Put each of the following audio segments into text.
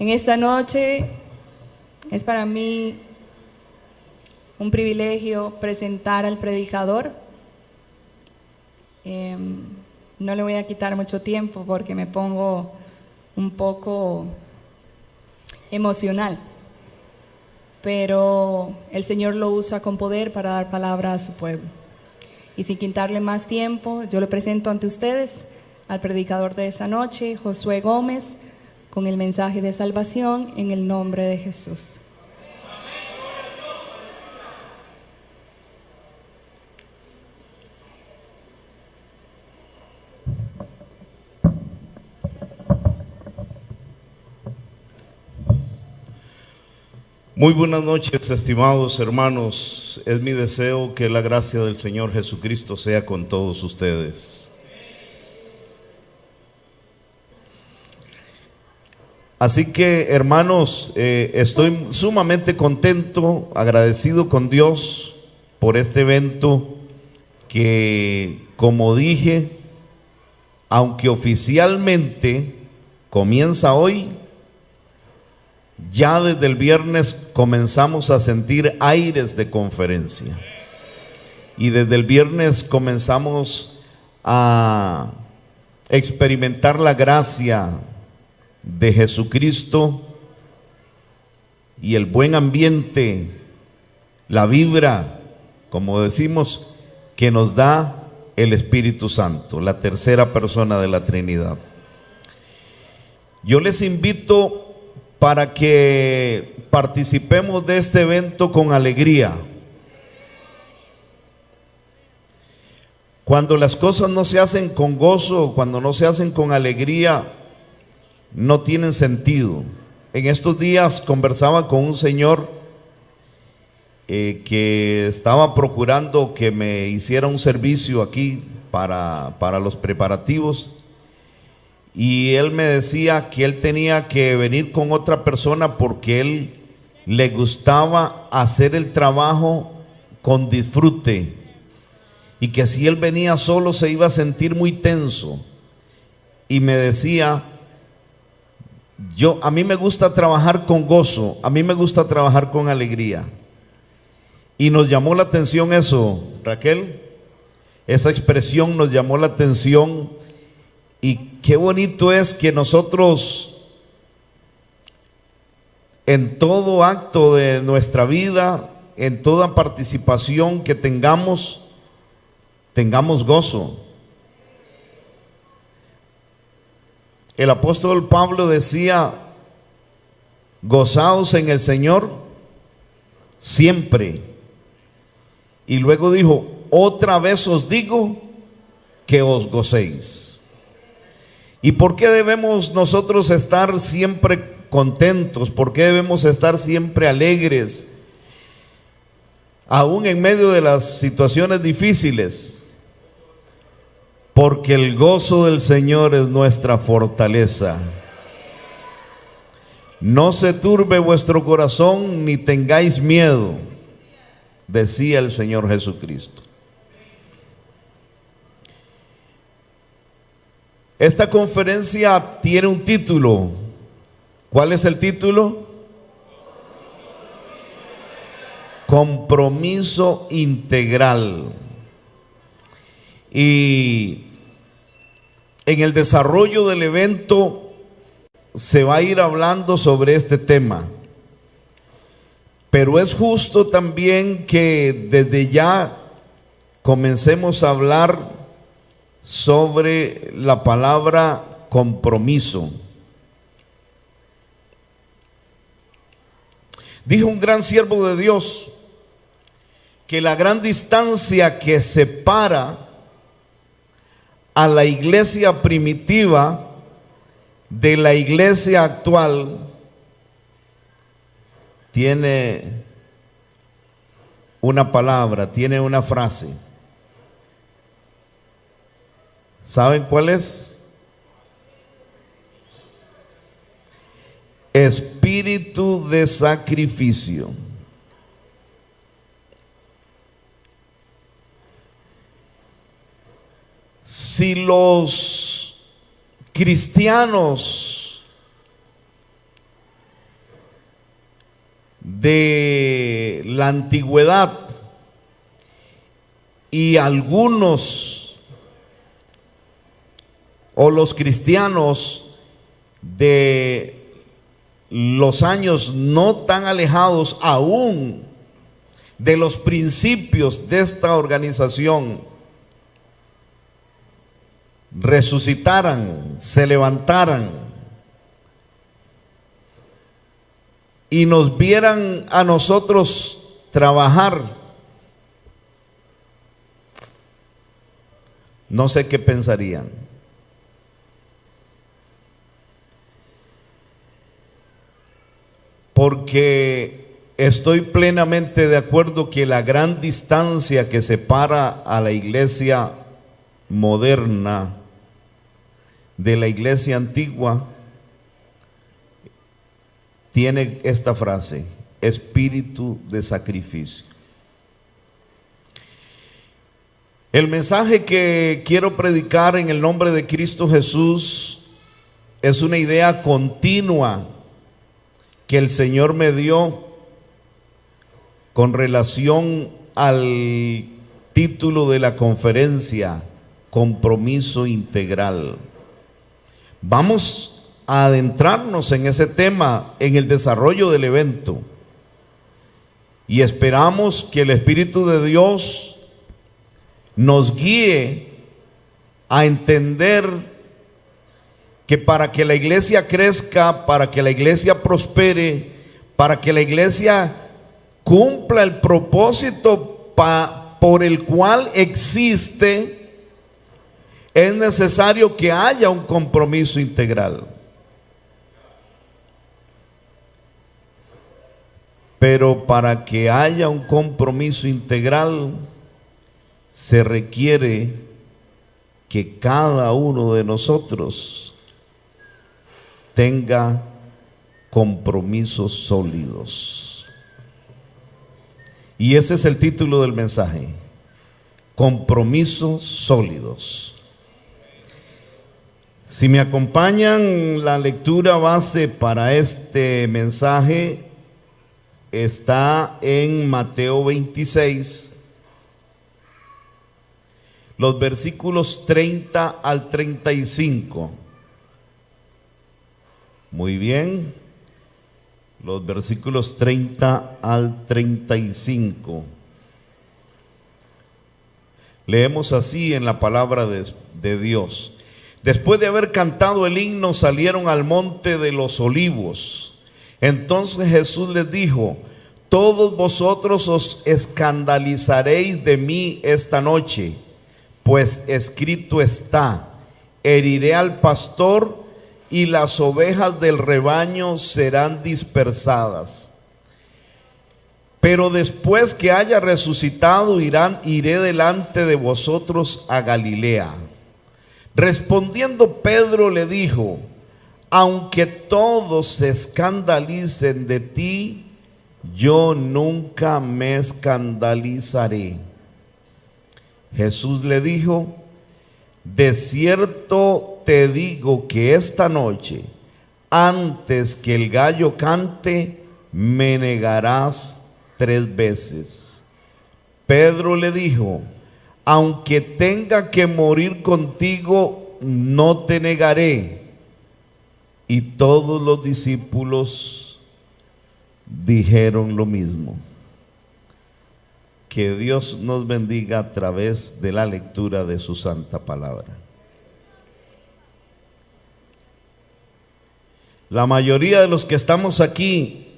En esta noche es para mí un privilegio presentar al predicador. No le voy a quitar mucho tiempo porque me pongo un poco emocional, pero el Señor lo usa con poder para dar palabra a su pueblo. Y sin quitarle más tiempo, yo le presento ante ustedes al predicador de esta noche, Josué Gómez, con el mensaje de salvación en el nombre de Jesús. Muy buenas noches, estimados hermanos. Es mi deseo que la gracia del Señor Jesucristo sea con todos ustedes. Así que, hermanos, estoy sumamente contento, agradecido con Dios por este evento que, como dije, aunque oficialmente comienza hoy, ya desde el viernes comenzamos a sentir aires de conferencia. Y desde el viernes comenzamos a experimentar la gracia de Jesucristo y el buen ambiente, la vibra, como decimos, que nos da el Espíritu Santo, la tercera persona de la Trinidad. Yo les invito para que participemos de este evento con alegría. Cuando las cosas no se hacen con gozo, cuando no se hacen con alegría, no tienen sentido. En estos días conversaba con un señor que estaba procurando que me hiciera un servicio aquí para los preparativos. Y él me decía que él tenía que venir con otra persona porque él le gustaba hacer el trabajo con disfrute y que si él venía solo se iba a sentir muy tenso. Y me decía, a mí me gusta trabajar con gozo, a mí me gusta trabajar con alegría. Y nos llamó la atención eso, Raquel, esa expresión nos llamó la atención. Y qué bonito es que nosotros en todo acto de nuestra vida, en toda participación que tengamos gozo. El apóstol Pablo decía, gozaos en el Señor siempre. Y luego dijo, otra vez os digo que os gocéis. ¿Y por qué debemos nosotros estar siempre contentos? ¿Por qué debemos estar siempre alegres? Aún en medio de las situaciones difíciles. Porque el gozo del Señor es nuestra fortaleza. No se turbe vuestro corazón ni tengáis miedo, decía el Señor Jesucristo. Esta conferencia tiene un título. ¿Cuál es el título? Compromiso integral. Y en el desarrollo del evento se va a ir hablando sobre este tema. Pero es justo también que desde ya comencemos a hablar sobre la palabra compromiso. Dijo un gran siervo de Dios que la gran distancia que separa a la iglesia primitiva de la iglesia actual tiene una palabra, tiene una frase. ¿Saben cuál es? Espíritu de sacrificio. Si los cristianos de la antigüedad, y algunos o los cristianos de los años no tan alejados aún de los principios de esta organización resucitaran, se levantaran y nos vieran a nosotros trabajar, no sé qué pensarían. Porque estoy plenamente de acuerdo que la gran distancia que separa a la iglesia moderna de la iglesia antigua tiene esta frase: espíritu de sacrificio. El mensaje que quiero predicar en el nombre de Cristo Jesús es una idea continua que el Señor me dio con relación al título de la conferencia: compromiso integral. Vamos a adentrarnos en ese tema en el desarrollo del evento y esperamos que el Espíritu de Dios nos guíe a entender que para que la iglesia crezca, para que la iglesia prospere, para que la iglesia cumpla el propósito por el cual existe, es necesario que haya un compromiso integral. Pero para que haya un compromiso integral, se requiere que cada uno de nosotros tenga compromisos sólidos. Y ese es el título del mensaje: compromisos sólidos. Si me acompañan, la lectura base para este mensaje está en Mateo 26, los versículos 30 al 35. Muy bien, los versículos 30 al 35. Leemos así en la palabra de Dios. Después de haber cantado el himno, salieron al monte de los olivos. Entonces Jesús les dijo: todos vosotros os escandalizaréis de mí esta noche, pues escrito está: heriré al pastor y las ovejas del rebaño serán dispersadas. Pero después que haya resucitado, iré delante de vosotros a Galilea. Respondiendo Pedro le dijo: aunque todos se escandalicen de ti, yo nunca me escandalizaré. Jesús le dijo: de cierto te digo que esta noche, antes que el gallo cante, me negarás 3 veces. Pedro le dijo: aunque tenga que morir contigo, no te negaré. Y todos los discípulos dijeron lo mismo. Que Dios nos bendiga a través de la lectura de su santa palabra. La mayoría de los que estamos aquí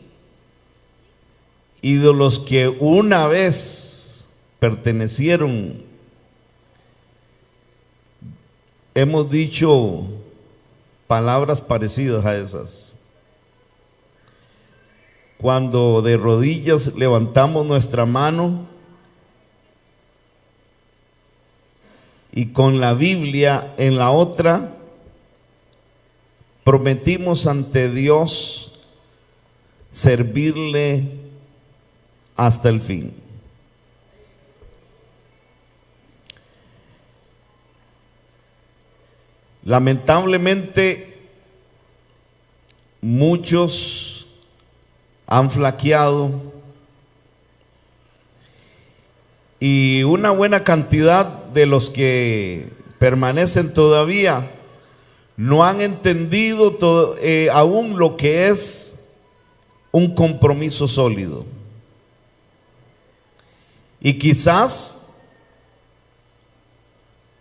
y de los que una vez pertenecieron, hemos dicho palabras parecidas a esas. Cuando de rodillas levantamos nuestra mano y con la Biblia en la otra, prometimos ante Dios servirle hasta el fin. Lamentablemente, muchos han flaqueado y una buena cantidad de los que permanecen todavía no han entendido aún lo que es un compromiso sólido. Y quizás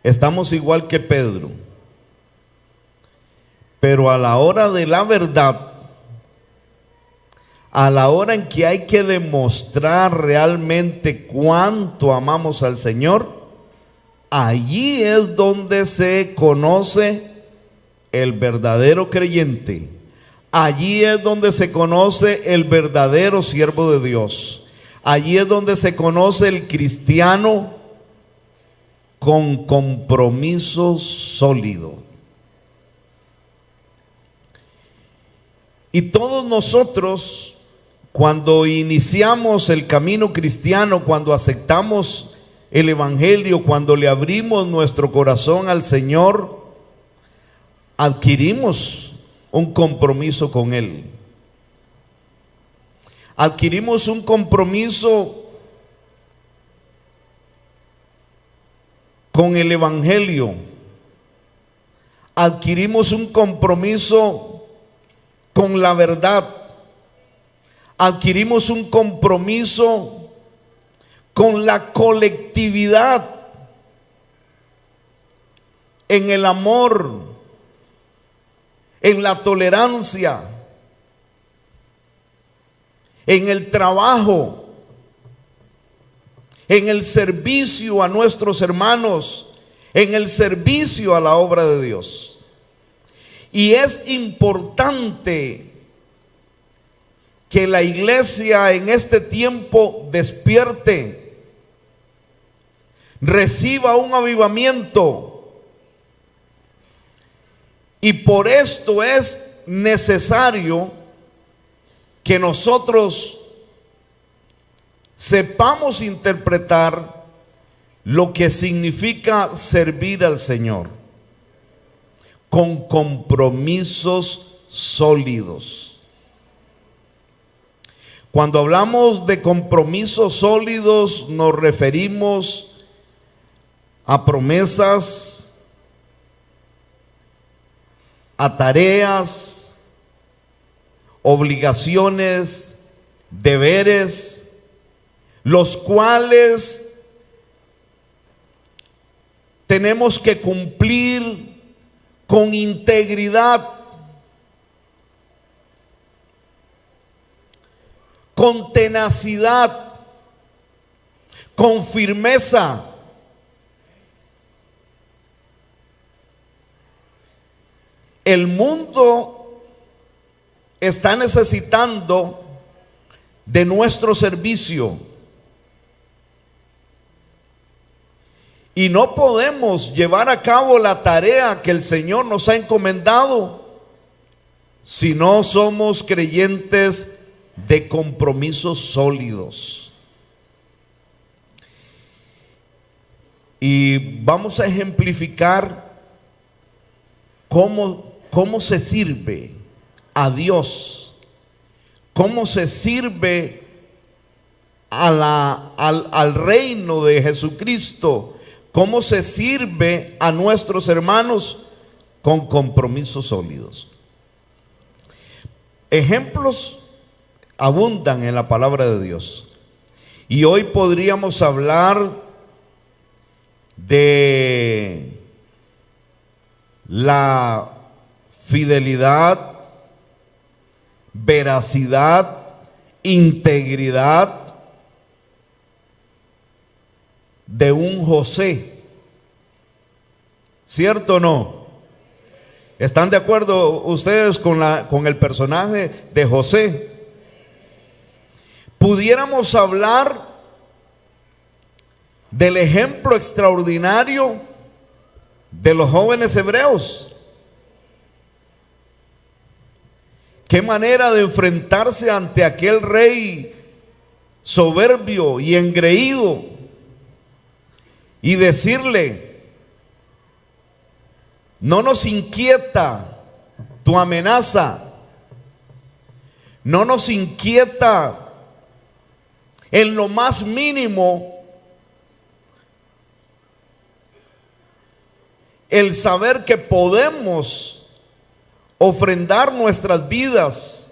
estamos igual que Pedro, pero a la hora de la verdad, a la hora en que hay que demostrar realmente cuánto amamos al Señor, allí es donde se conoce el verdadero creyente. Allí es donde se conoce el verdadero siervo de Dios. Allí es donde se conoce el cristiano con compromiso sólido. Y todos nosotros, cuando iniciamos el camino cristiano, cuando aceptamos el evangelio, cuando le abrimos nuestro corazón al Señor, adquirimos un compromiso con Él. Adquirimos un compromiso con el evangelio. Adquirimos un compromiso con la verdad. Adquirimos un compromiso con la colectividad, en el amor, en la tolerancia, en el trabajo, en el servicio a nuestros hermanos, en el servicio a la obra de Dios. Y es importante que la iglesia en este tiempo despierte, reciba un avivamiento. Y por esto es necesario que nosotros sepamos interpretar lo que significa servir al Señor con compromisos sólidos. Cuando hablamos de compromisos sólidos, nos referimos a promesas, a tareas, obligaciones, deberes, los cuales tenemos que cumplir con integridad, con tenacidad, con firmeza. El mundo está necesitando de nuestro servicio y no podemos llevar a cabo la tarea que el Señor nos ha encomendado si no somos creyentes de compromisos sólidos. Y vamos a ejemplificar cómo se sirve a Dios, cómo se sirve al reino de Jesucristo, cómo se sirve a nuestros hermanos con compromisos sólidos. Ejemplos abundan en la palabra de Dios. Y hoy podríamos hablar de la fidelidad, veracidad, integridad de un José. ¿Cierto o no? ¿Están de acuerdo ustedes con el personaje de José? Pudiéramos hablar del ejemplo extraordinario de los jóvenes hebreos. Qué manera de enfrentarse ante aquel rey soberbio y engreído y decirle: no nos inquieta tu amenaza, no nos inquieta en lo más mínimo el saber que podemos ofrendar nuestras vidas,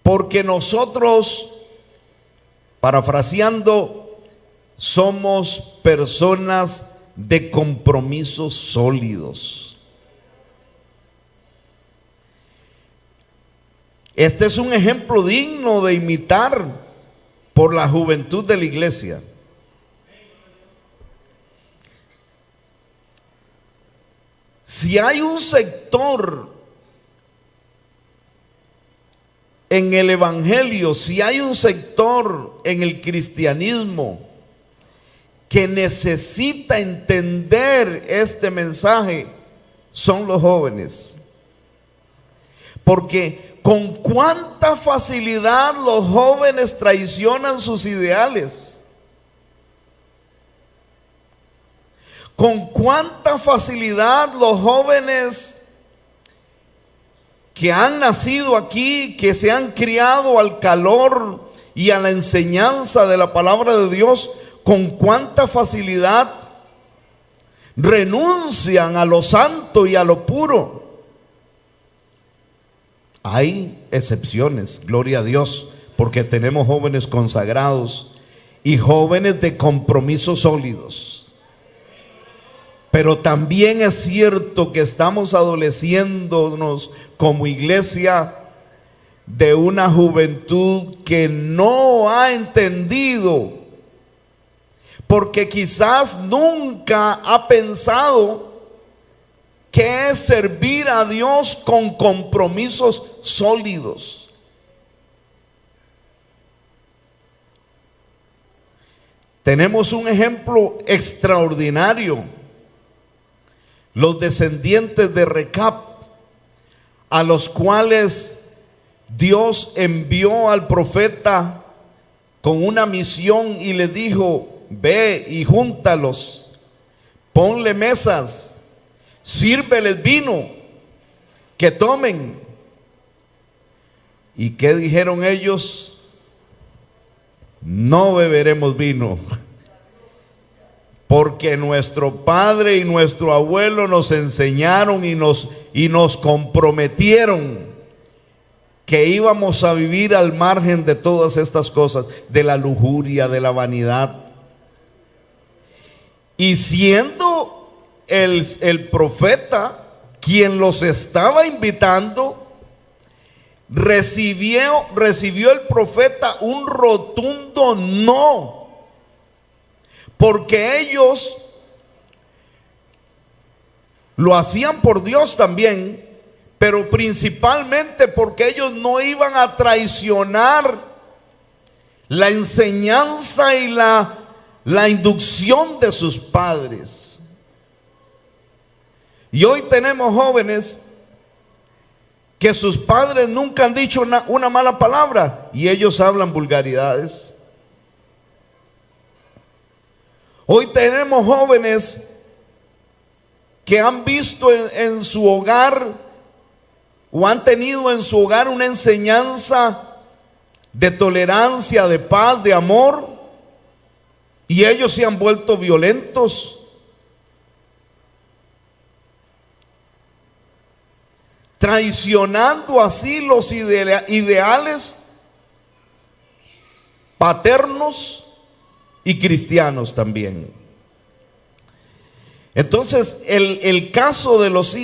porque nosotros, parafraseando, somos personas de compromisos sólidos. Este es un ejemplo digno de imitar por la juventud de la iglesia. Si hay un sector en el evangelio, si hay un sector en el cristianismo que necesita entender este mensaje, son los jóvenes. Porque con cuánta facilidad los jóvenes traicionan sus ideales. Con cuánta facilidad los jóvenes que han nacido aquí, que se han criado al calor y a la enseñanza de la palabra de Dios, con cuánta facilidad renuncian a lo santo y a lo puro. Hay excepciones, gloria a Dios, porque tenemos jóvenes consagrados y jóvenes de compromisos sólidos. Pero también es cierto que estamos adoleciéndonos como iglesia de una juventud que no ha entendido, porque quizás nunca ha pensado qué es servir a Dios con compromisos sólidos. Tenemos un ejemplo extraordinario. Los descendientes de Recab, a los cuales Dios envió al profeta con una misión y le dijo: ve y júntalos, ponle mesas, sírveles vino, que tomen. ¿Y qué dijeron ellos? No beberemos vino, porque nuestro padre y nuestro abuelo nos enseñaron y nos comprometieron que íbamos a vivir al margen de todas estas cosas, de la lujuria, de la vanidad. Y siendo el profeta quien los estaba invitando, recibió el profeta un rotundo no. Porque ellos lo hacían por Dios también, pero principalmente porque ellos no iban a traicionar la enseñanza y la inducción de sus padres. Y hoy tenemos jóvenes que sus padres nunca han dicho una mala palabra y ellos hablan vulgaridades. Hoy tenemos jóvenes que han visto en su hogar o han tenido en su hogar una enseñanza de tolerancia, de paz, de amor, y ellos se han vuelto violentos. Traicionando así los ideales paternos y cristianos también. Entonces el caso de los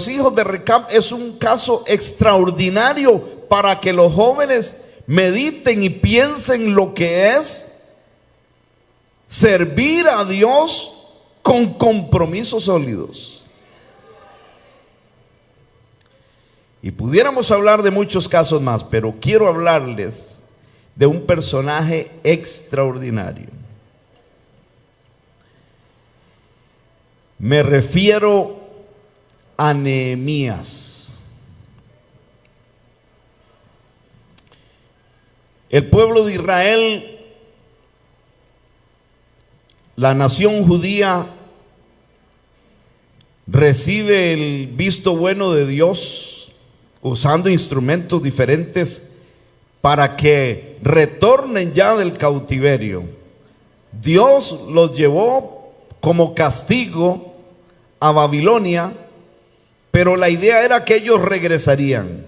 hijos de Recab es un caso extraordinario para que los jóvenes mediten y piensen lo que es servir a Dios con compromisos sólidos. Y pudiéramos hablar de muchos casos más, pero quiero hablarles de un personaje extraordinario. Me refiero a Nehemías. El pueblo de Israel, la nación judía, recibe el visto bueno de Dios, usando instrumentos diferentes para que retornen ya del cautiverio. Dios los llevó como castigo a Babilonia, pero la idea era que ellos regresarían.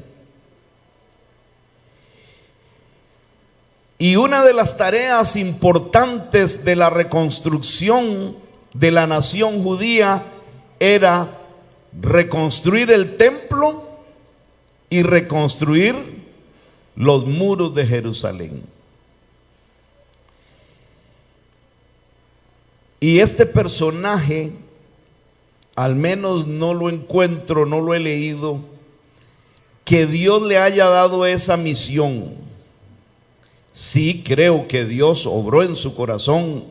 Y una de las tareas importantes de la reconstrucción de la nación judía era reconstruir el templo y reconstruir los muros de Jerusalén. Y este personaje, al menos no lo encuentro, no lo he leído, que Dios le haya dado esa misión. Sí, creo que Dios obró en su corazón,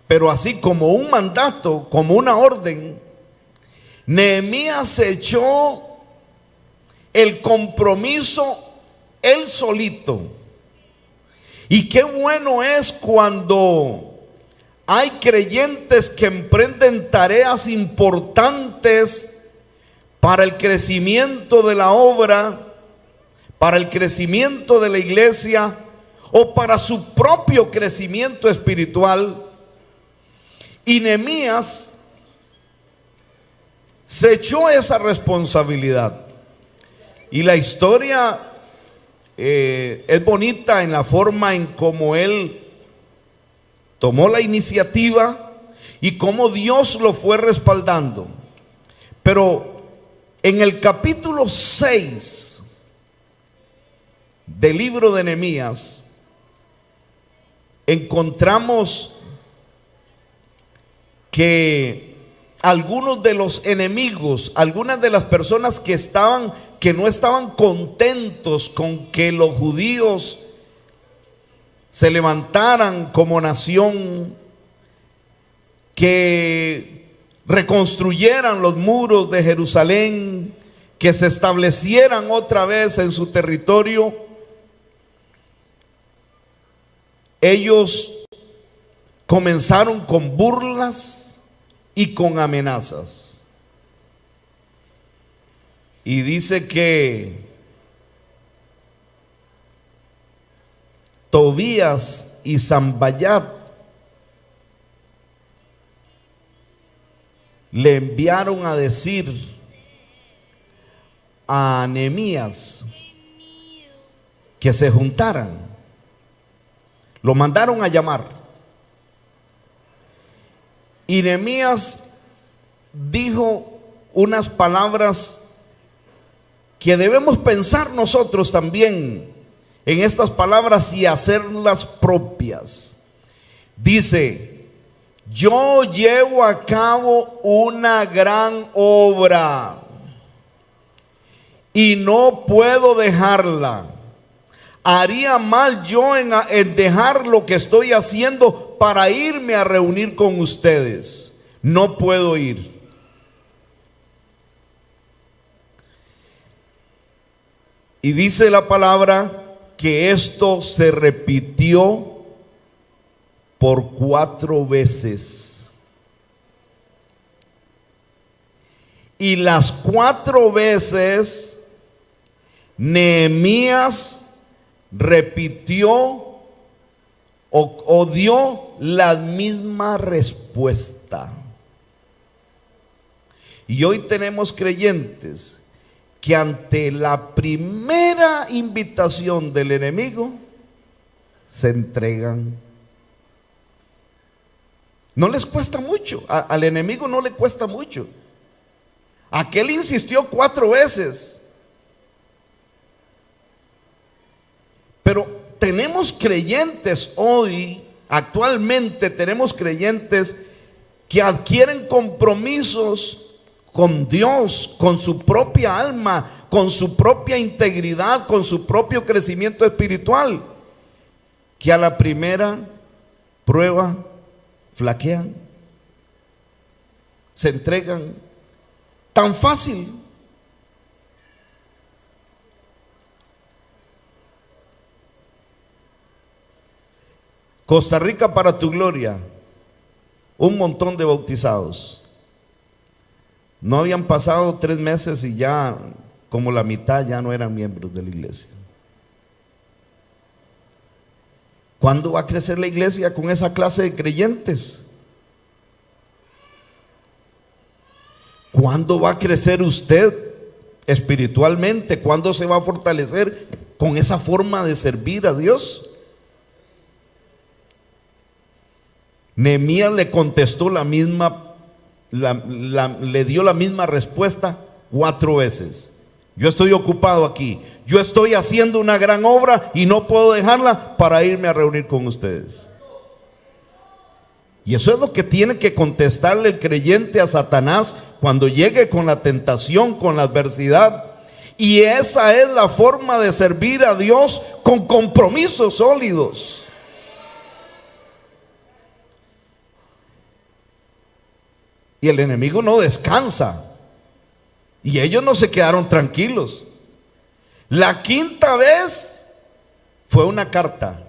pero así como un mandato, como una orden, Nehemías echó el compromiso él solito. Y qué bueno es cuando hay creyentes que emprenden tareas importantes para el crecimiento de la obra, para el crecimiento de la iglesia o para su propio crecimiento espiritual. Y Nehemías se echó esa responsabilidad. Y la historia es bonita en la forma en cómo él tomó la iniciativa y cómo Dios lo fue respaldando. Pero en el capítulo 6 del libro de Nehemías encontramos que algunos de los enemigos, algunas de las personas que no estaban contentos con que los judíos se levantaran como nación, que reconstruyeran los muros de Jerusalén, que se establecieran otra vez en su territorio, ellos comenzaron con burlas y con amenazas. Y dice que Tobías y Sanballat le enviaron a decir a Nehemías que se juntaran. Lo mandaron a llamar. Y Nehemías dijo unas palabras que debemos pensar nosotros también en estas palabras y hacerlas propias. Dice: yo llevo a cabo una gran obra y no puedo dejarla. Haría mal yo en dejar lo que estoy haciendo para irme a reunir con ustedes. No puedo ir. Y dice la palabra que esto se repitió por 4 veces. Y las 4 veces Nehemías repitió o dio la misma respuesta. Y hoy tenemos creyentes que ante la primera invitación del enemigo se entregan. No les cuesta mucho, al enemigo no le cuesta mucho. Aquel insistió 4 veces. Pero tenemos creyentes hoy, actualmente tenemos creyentes que adquieren compromisos con Dios, con su propia alma, con su propia integridad, con su propio crecimiento espiritual, que a la primera prueba flaquean, se entregan tan fácil. Costa Rica para tu gloria, un montón de bautizados. No habían pasado 3 meses y ya como la mitad ya no eran miembros de la iglesia. ¿Cuándo va a crecer la iglesia con esa clase de creyentes? ¿Cuándo va a crecer usted espiritualmente? ¿Cuándo se va a fortalecer con esa forma de servir a Dios? Nehemías le contestó la misma, le dio la misma respuesta 4 veces. Yo estoy ocupado aquí, yo estoy haciendo una gran obra y no puedo dejarla para irme a reunir con ustedes. Y eso es lo que tiene que contestarle el creyente a Satanás cuando llegue con la tentación, con la adversidad. Y esa es la forma de servir a Dios, con compromisos sólidos. Y el enemigo no descansa. Y ellos no se quedaron tranquilos. La 5ª vez fue una carta.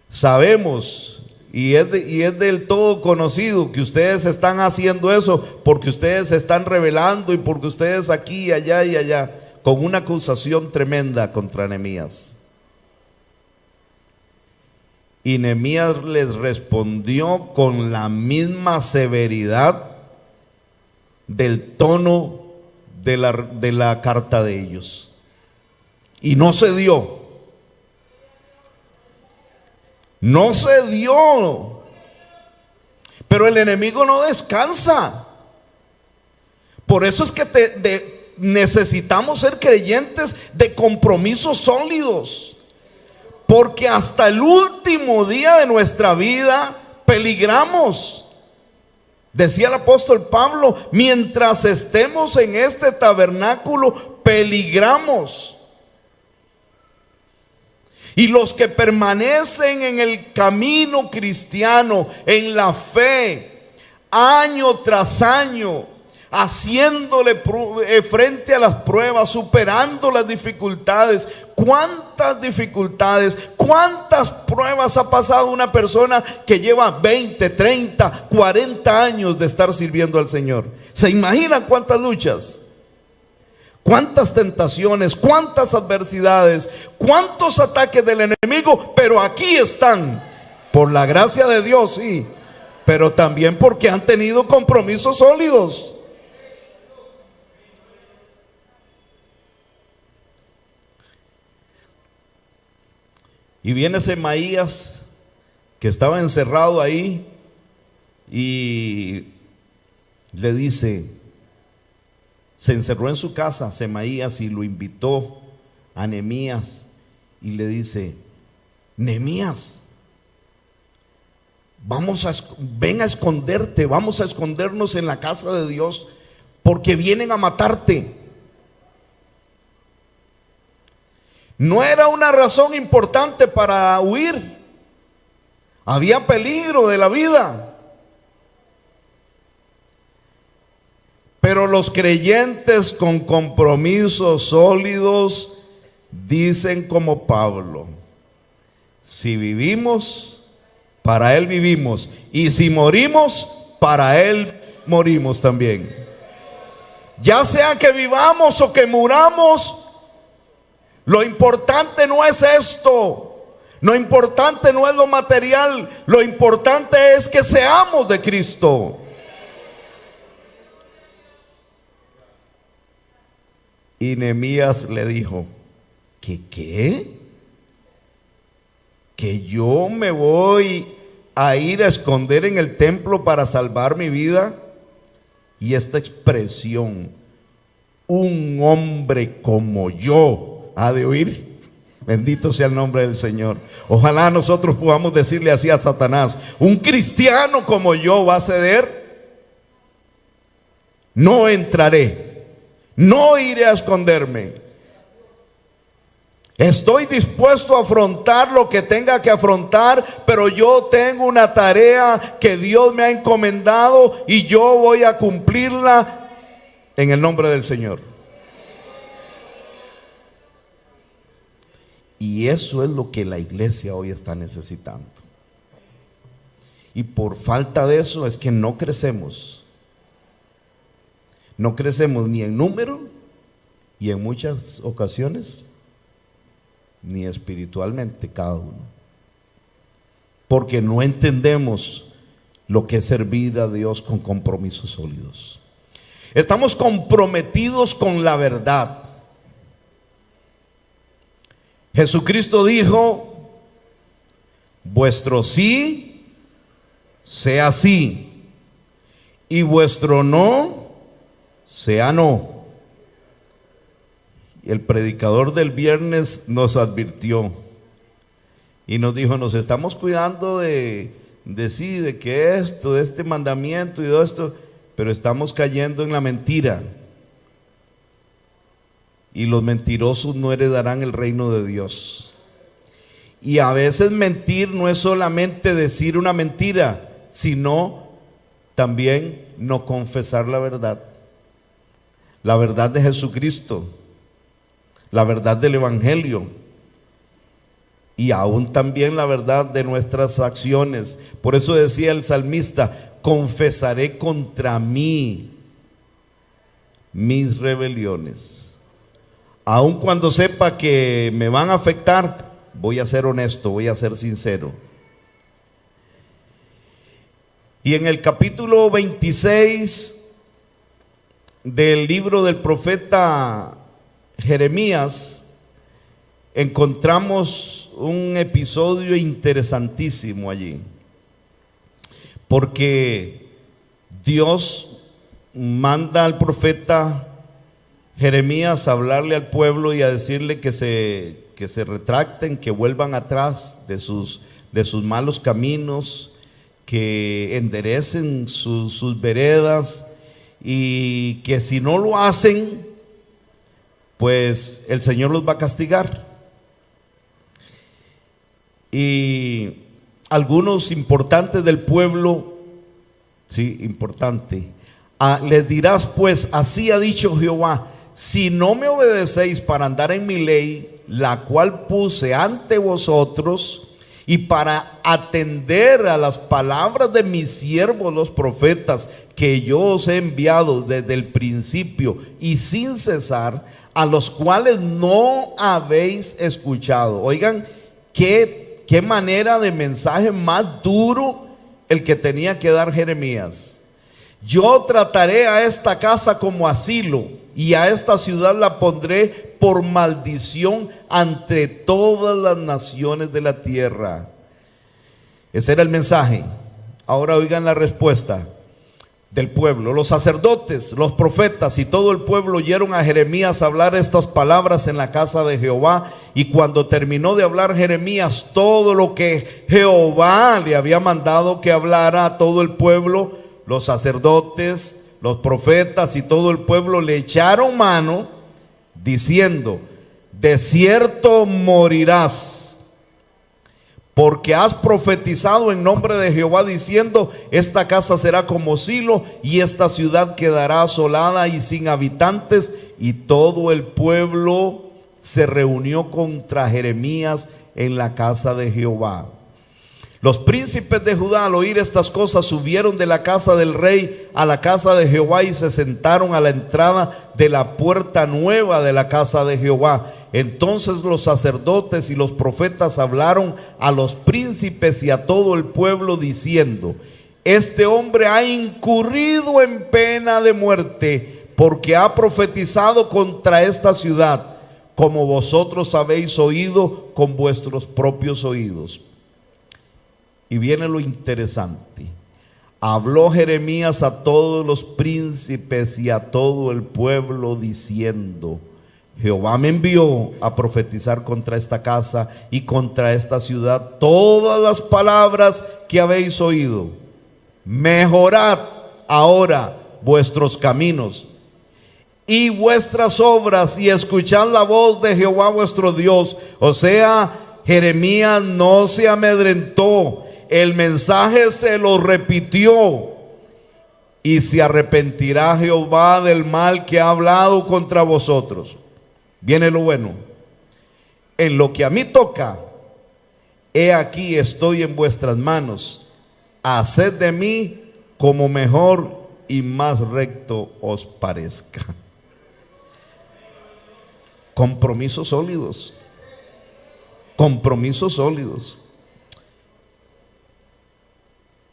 Sabemos, y es del todo conocido, que ustedes están haciendo eso porque ustedes se están rebelando y porque ustedes aquí, allá y allá, con una acusación tremenda contra Nehemías. Y Nehemías les respondió con la misma severidad del tono de la carta de ellos. Y no se dio. No se dio. Pero el enemigo no descansa. Por eso es que necesitamos ser creyentes de compromisos sólidos. Porque hasta el último día de nuestra vida peligramos. Decía el apóstol Pablo, mientras estemos en este tabernáculo, peligramos. Y los que permanecen en el camino cristiano, en la fe, año tras año, haciéndole frente a las pruebas, superando las dificultades. ¿Cuántas dificultades, cuántas pruebas ha pasado una persona que lleva 20, 30, 40 años de estar sirviendo al Señor? ¿Se imaginan cuántas luchas? ¿Cuántas tentaciones, cuántas adversidades, cuántos ataques del enemigo? Pero aquí están, por la gracia de Dios, sí, pero también porque han tenido compromisos sólidos. Y viene Semaías, que estaba encerrado ahí, y le dice, se encerró en su casa Semaías y lo invitó a Nehemías y le dice, Nehemías, ven a esconderte, vamos a escondernos en la casa de Dios, porque vienen a matarte. No era una razón importante para huir. Había peligro de la vida. Pero los creyentes con compromisos sólidos dicen como Pablo, si vivimos, para Él vivimos, y si morimos, para Él morimos también. Ya sea que vivamos o que muramos, lo importante no es esto, lo importante no es lo material, lo importante es que seamos de Cristo. Y Nehemías le dijo, ¿qué? ¿Que yo me voy a ir a esconder en el templo para salvar mi vida? Y esta expresión, un hombre como yo, ha de oír. Bendito sea el nombre del Señor. Ojalá nosotros podamos decirle así a Satanás, un cristiano como yo va a ceder. No entraré, no iré a esconderme. Estoy dispuesto a afrontar lo que tenga que afrontar, pero yo tengo una tarea que Dios me ha encomendado y yo voy a cumplirla en el nombre del Señor. Y eso es lo que la iglesia hoy está necesitando. Y por falta de eso es que no crecemos. No crecemos ni en número y en muchas ocasiones ni espiritualmente cada uno, porque no entendemos lo que es servir a Dios con compromisos sólidos. Estamos comprometidos con la verdad. Jesucristo dijo: vuestro sí sea sí y vuestro no sea no. Y el predicador del viernes nos advirtió y nos dijo: nos estamos cuidando de que esto, de este mandamiento y de esto, pero estamos cayendo en la mentira. Y los mentirosos no heredarán el reino de Dios. Y a veces mentir no es solamente decir una mentira, sino también no confesar la verdad de Jesucristo, la verdad del Evangelio, y aún también la verdad de nuestras acciones. Por eso decía el salmista: confesaré contra mí mis rebeliones. Aun cuando sepa que me van a afectar, voy a ser honesto, voy a ser sincero. Y en el capítulo 26 del libro del profeta Jeremías encontramos un episodio interesantísimo allí, porque Dios manda al profeta Jeremías a hablarle al pueblo y a decirle que se retracten, que vuelvan atrás de sus malos caminos, que enderecen sus veredas, y que si no lo hacen, pues el Señor los va a castigar. Y algunos importantes del pueblo, sí, importante, les dirás pues: así ha dicho Jehová, si no me obedecéis para andar en mi ley, la cual puse ante vosotros, y para atender a las palabras de mis siervos los profetas, que yo os he enviado desde el principio y sin cesar, a los cuales no habéis escuchado. Oigan, qué manera de mensaje más duro el que tenía que dar Jeremías. Yo trataré a esta casa como asilo, y a esta ciudad la pondré por maldición ante todas las naciones de la tierra. Ese era el mensaje. Ahora oigan la respuesta del pueblo. Los sacerdotes, los profetas y todo el pueblo oyeron a Jeremías hablar estas palabras en la casa de Jehová. Y cuando terminó de hablar Jeremías todo lo que Jehová le había mandado que hablara a todo el pueblo, los sacerdotes, los profetas y todo el pueblo le echaron mano, diciendo: de cierto morirás, porque has profetizado en nombre de Jehová, diciendo: esta casa será como Silo, y esta ciudad quedará asolada y sin habitantes. Y todo el pueblo se reunió contra Jeremías en la casa de Jehová. Los príncipes de Judá, al oír estas cosas, subieron de la casa del rey a la casa de Jehová y se sentaron a la entrada de la puerta nueva de la casa de Jehová. Entonces los sacerdotes y los profetas hablaron a los príncipes y a todo el pueblo diciendo: este hombre ha incurrido en pena de muerte, porque ha profetizado contra esta ciudad, como vosotros habéis oído con vuestros propios oídos. Y viene lo interesante. Habló Jeremías a todos los príncipes y a todo el pueblo diciendo: Jehová me envió a profetizar contra esta casa y contra esta ciudad todas las palabras que habéis oído. Mejorad ahora vuestros caminos y vuestras obras, y escuchad la voz de Jehová vuestro Dios. O sea, Jeremías no se amedrentó. El mensaje se lo repitió: y se arrepentirá Jehová del mal que ha hablado contra vosotros. Viene lo bueno. En lo que a mí toca, he aquí estoy en vuestras manos. Haced de mí como mejor y más recto os parezca. Compromisos sólidos. Compromisos sólidos.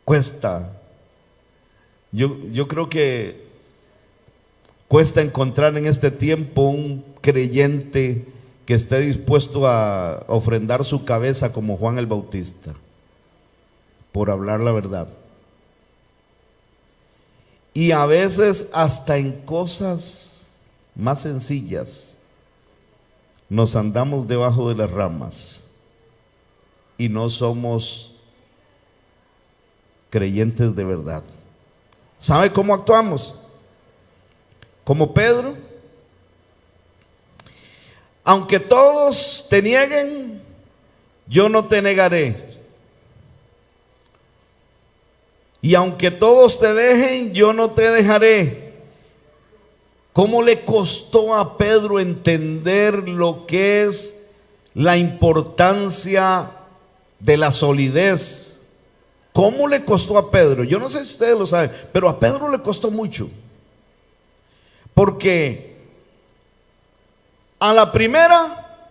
Cuesta. Yo creo que cuesta encontrar en este tiempo un creyente que esté dispuesto a ofrendar su cabeza como Juan el Bautista, por hablar la verdad. Y a veces hasta en cosas más sencillas nos andamos debajo de las ramas y no somos creyentes de verdad. ¿Sabe cómo actuamos? Como Pedro. Aunque todos te nieguen, yo no te negaré. Y aunque todos te dejen, yo no te dejaré. ¿Cómo le costó a Pedro entender lo que es la importancia de la solidez? ¿Cómo le costó a Pedro? Yo no sé si ustedes lo saben, pero a Pedro le costó mucho. Porque a la primera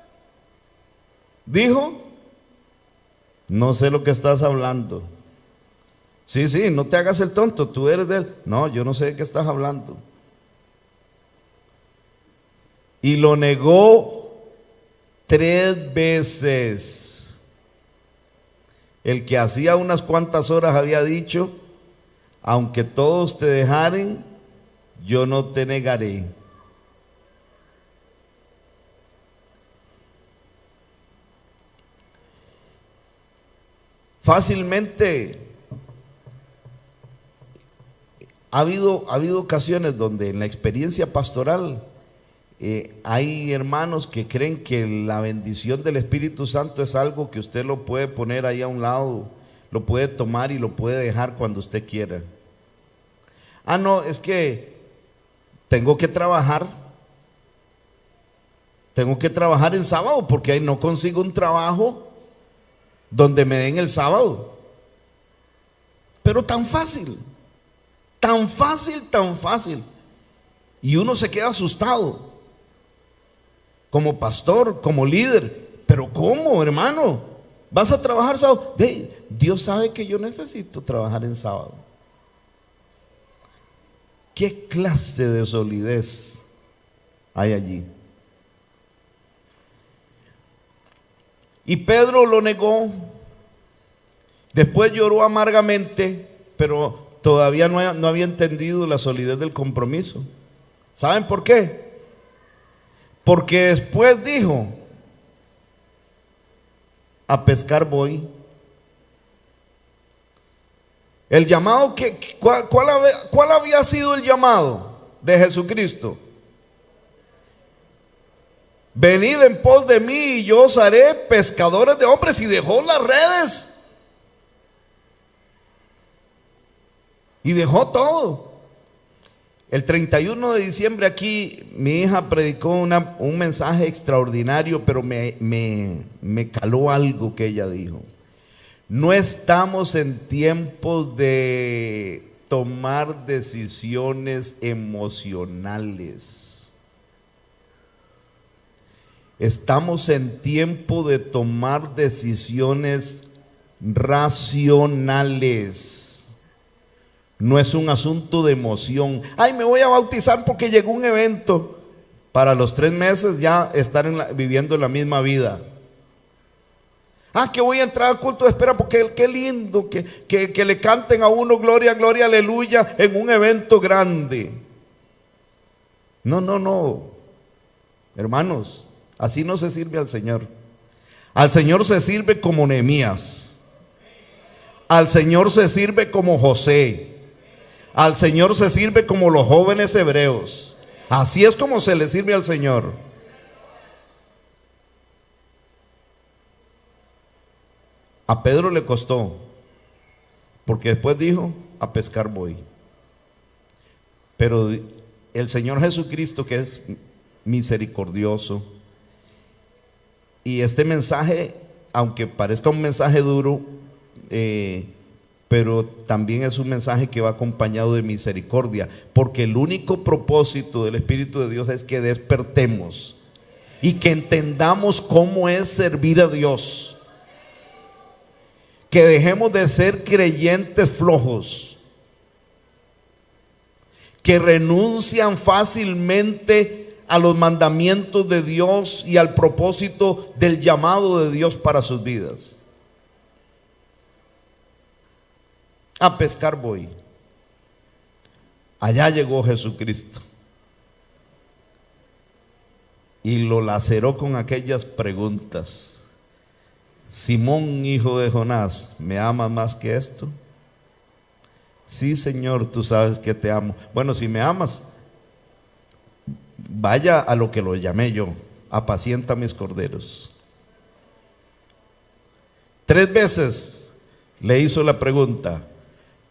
dijo: no sé lo que estás hablando. Sí, no te hagas el tonto, tú eres de él. No, yo no sé de qué estás hablando. Y lo negó 3 veces. El que hacía unas cuantas horas había dicho: aunque todos te dejaren, yo no te negaré. Fácilmente ha habido ocasiones donde en la experiencia pastoral hay hermanos que creen que la bendición del Espíritu Santo es algo que usted lo puede poner ahí a un lado, lo puede tomar y lo puede dejar cuando usted quiera. Ah, no, es que tengo que trabajar en sábado porque ahí no consigo un trabajo donde me den el sábado. Pero tan fácil. Y uno se queda asustado como pastor, como líder. Pero ¿cómo, hermano? ¿Vas a trabajar sábado? Dios sabe que yo necesito trabajar en sábado. ¿Qué clase de solidez hay allí? Y Pedro lo negó. Después lloró amargamente, pero todavía no había entendido la solidez del compromiso. ¿Saben por qué? Porque después dijo: a pescar voy. El llamado, ¿cuál había sido el llamado de Jesucristo? Venid en pos de mí y yo os haré pescadores de hombres. Y dejó las redes. Y dejó todo. El 31 de diciembre aquí mi hija predicó un mensaje extraordinario, pero me caló algo que ella dijo. No estamos en tiempos de tomar decisiones emocionales. Estamos en tiempo de tomar decisiones racionales. No es un asunto de emoción. Ay, me voy a bautizar porque llegó un evento. Para los 3 meses ya estar viviendo la misma vida. Ah, que voy a entrar al culto de espera porque qué lindo que le canten a uno gloria, gloria, aleluya en un evento grande. No. Hermanos, así no se sirve al Señor. Al Señor se sirve como Nehemías. Al Señor se sirve como José. Al Señor se sirve como los jóvenes hebreos. Así es como se le sirve al Señor. A Pedro le costó, porque después dijo: a pescar voy. Pero el Señor Jesucristo, que es misericordioso, y este mensaje, aunque parezca un mensaje duro, pero también es un mensaje que va acompañado de misericordia, porque el único propósito del Espíritu de Dios es que despertemos y que entendamos cómo es servir a Dios, que dejemos de ser creyentes flojos, que renuncian fácilmente a los mandamientos de Dios y al propósito del llamado de Dios para sus vidas. A pescar voy. Allá llegó Jesucristo y lo laceró con aquellas preguntas. Simón, hijo de Jonás, ¿me amas más que esto? Sí, Señor, tú sabes que te amo. Bueno, si me amas, vaya a lo que lo llamé yo: apacienta mis corderos. 3 veces le hizo la pregunta.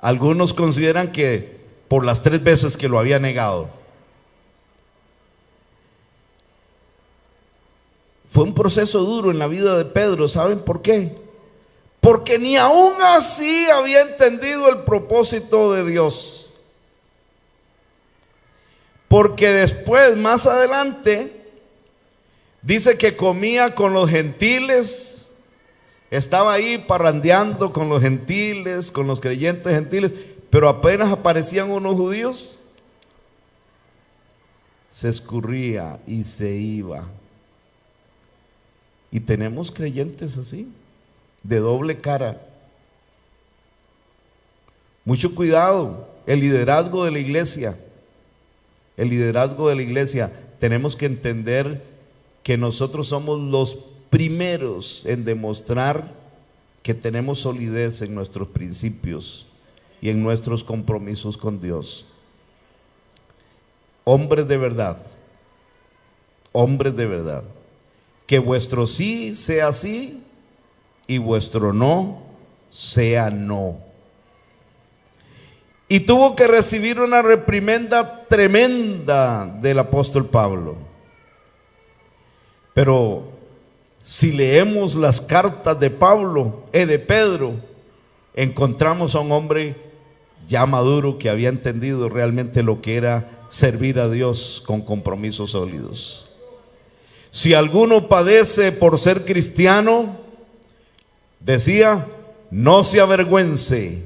Algunos consideran que por las 3 veces que lo había negado. Fue un proceso duro en la vida de Pedro. ¿Saben por qué? Porque ni aún así había entendido el propósito de Dios. Porque después, más adelante, dice que comía con los gentiles. Estaba ahí parrandeando con los gentiles, con los creyentes gentiles, pero apenas aparecían unos judíos, se escurría y se iba. Y tenemos creyentes así, de doble cara. Mucho cuidado, el liderazgo de la iglesia. El liderazgo de la iglesia, tenemos que entender que nosotros somos los primeros en demostrar que tenemos solidez en nuestros principios y en nuestros compromisos con Dios. Hombres de verdad, que vuestro sí sea sí y vuestro no sea no. Y tuvo que recibir una reprimenda tremenda del apóstol Pablo. Pero si leemos las cartas de Pedro, encontramos a un hombre ya maduro que había entendido realmente lo que era servir a Dios con compromisos sólidos. Si alguno padece por ser cristiano, decía, no se avergüence,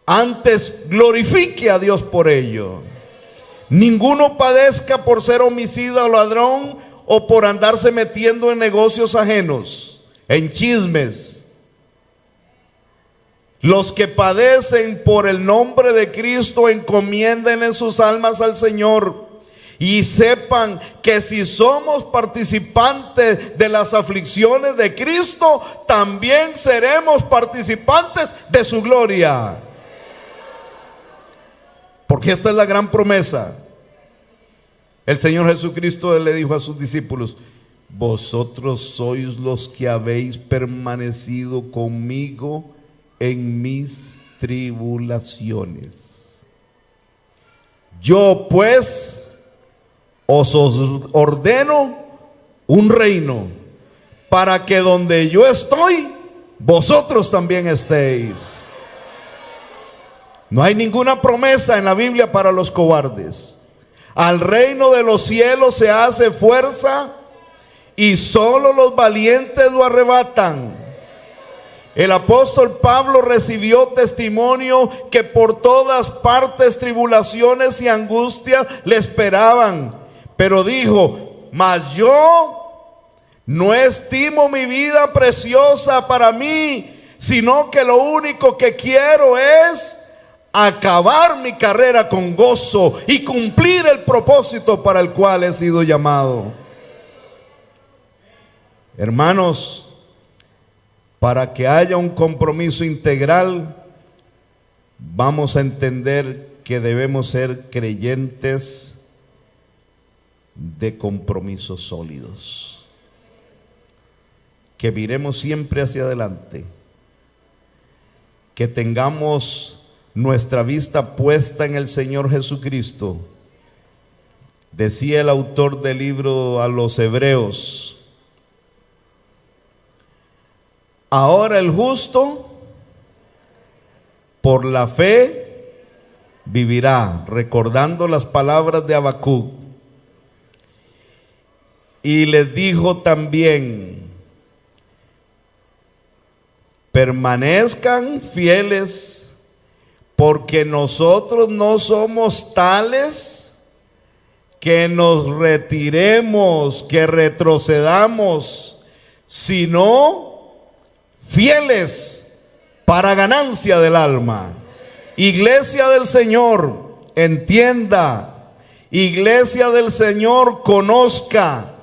antes glorifique a Dios por ello. Ninguno padezca por ser homicida o ladrón, o por andarse metiendo en negocios ajenos, en chismes. Los que padecen por el nombre de Cristo encomienden en sus almas al Señor, y sepan que si somos participantes de las aflicciones de Cristo, también seremos participantes de su gloria. Porque esta es la gran promesa. El Señor Jesucristo le dijo a sus discípulos: vosotros sois los que habéis permanecido conmigo en mis tribulaciones. Yo pues os ordeno un reino, para que donde yo estoy, vosotros también estéis. No hay ninguna promesa en la Biblia para los cobardes. Al reino de los cielos se hace fuerza y solo los valientes lo arrebatan. El apóstol Pablo recibió testimonio que por todas partes tribulaciones y angustias le esperaban, pero dijo: mas yo no estimo mi vida preciosa para mí, sino que lo único que quiero es acabar mi carrera con gozo y cumplir el propósito para el cual he sido llamado. Hermanos, para que haya un compromiso integral, vamos a entender que debemos ser creyentes de compromisos sólidos, que miremos siempre hacia adelante, que tengamos nuestra vista puesta en el Señor Jesucristo. Decía el autor del libro a los Hebreos: ahora el justo por la fe vivirá, recordando las palabras de Habacuc. Y les dijo también: permanezcan fieles, porque nosotros no somos tales que nos retiremos, que retrocedamos, sino fieles para ganancia del alma. Iglesia del Señor, entienda, Iglesia del Señor, conozca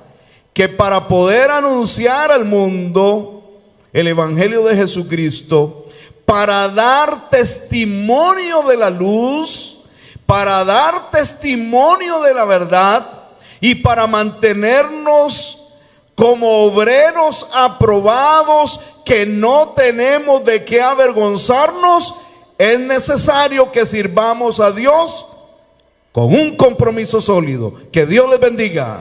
que para poder anunciar al mundo el Evangelio de Jesucristo, para dar testimonio de la luz, para dar testimonio de la verdad y para mantenernos como obreros aprobados, que no tenemos de qué avergonzarnos, es necesario que sirvamos a Dios con un compromiso sólido. Que Dios les bendiga.